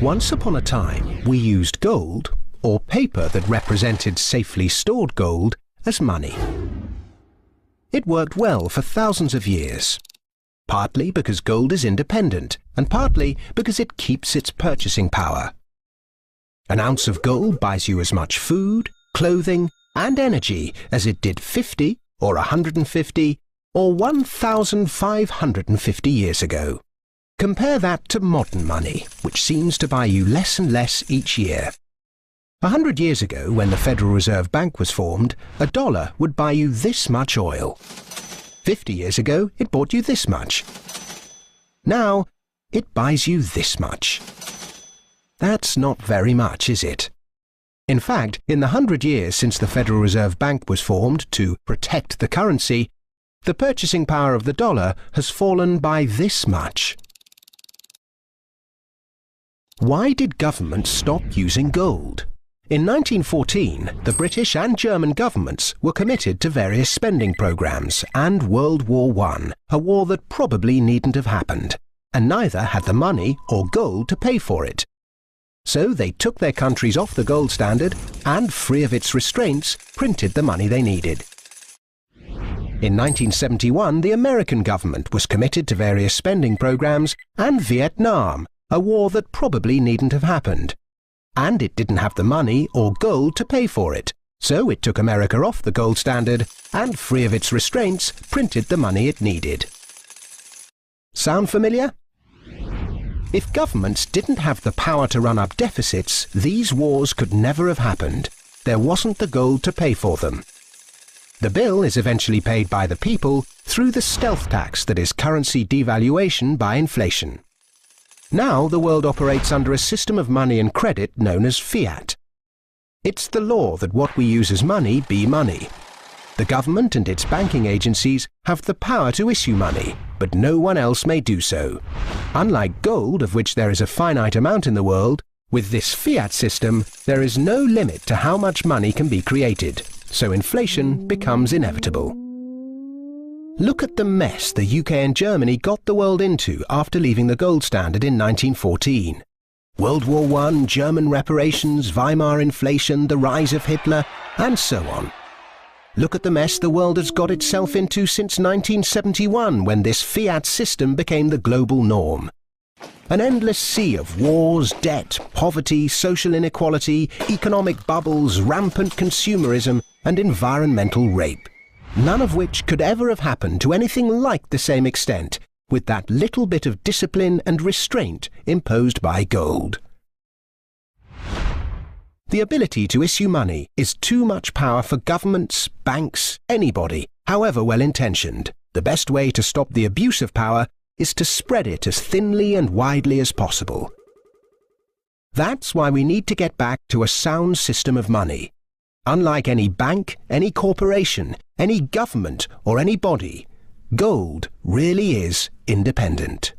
Once upon a time, we used gold, or paper that represented safely stored gold, as money. It worked well for thousands of years, partly because gold is independent, and partly because it keeps its purchasing power. An ounce of gold buys you as much food, clothing, and energy as it did 50, or 150, or 1,550 years ago. Compare that to modern money, which seems to buy you less and less each year. 100 years ago, when the Federal Reserve Bank was formed, $1 would buy you this much oil. 50 years ago, it bought you this much. Now, it buys you this much. That's not very much, is it? In fact, in the 100 years since the Federal Reserve Bank was formed to protect the currency, the purchasing power of the dollar has fallen by this much. Why did governments stop using gold? In 1914, the British and German governments were committed to various spending programs and World War I, a war that probably needn't have happened, and neither had the money or gold to pay for it. So they took their countries off the gold standard and, free of its restraints, printed the money they needed. In 1971, the American government was committed to various spending programs and Vietnam, a war that probably needn't have happened. And it didn't have the money or gold to pay for it, so it took America off the gold standard and, free of its restraints, printed the money it needed. Sound familiar? If governments didn't have the power to run up deficits, these wars could never have happened. There wasn't the gold to pay for them. The bill is eventually paid by the people through the stealth tax that is currency devaluation by inflation. Now the world operates under a system of money and credit known as fiat. It's the law that what we use as money be money. The government and its banking agencies have the power to issue money, but no one else may do so. Unlike gold, of which there is a finite amount in the world, with this fiat system, there is no limit to how much money can be created, so inflation becomes inevitable. Look at the mess the UK and Germany got the world into after leaving the gold standard in 1914. World War I, German reparations, Weimar inflation, the rise of Hitler, and so on. Look at the mess the world has got itself into since 1971, when this fiat system became the global norm. An endless sea of wars, debt, poverty, social inequality, economic bubbles, rampant consumerism, and environmental rape. None of which could ever have happened to anything like the same extent, with that little bit of discipline and restraint imposed by gold. The ability to issue money is too much power for governments, banks, anybody, however well-intentioned. The best way to stop the abuse of power is to spread it as thinly and widely as possible. That's why we need to get back to a sound system of money. Unlike any bank, any corporation, any government or any body, gold really is independent.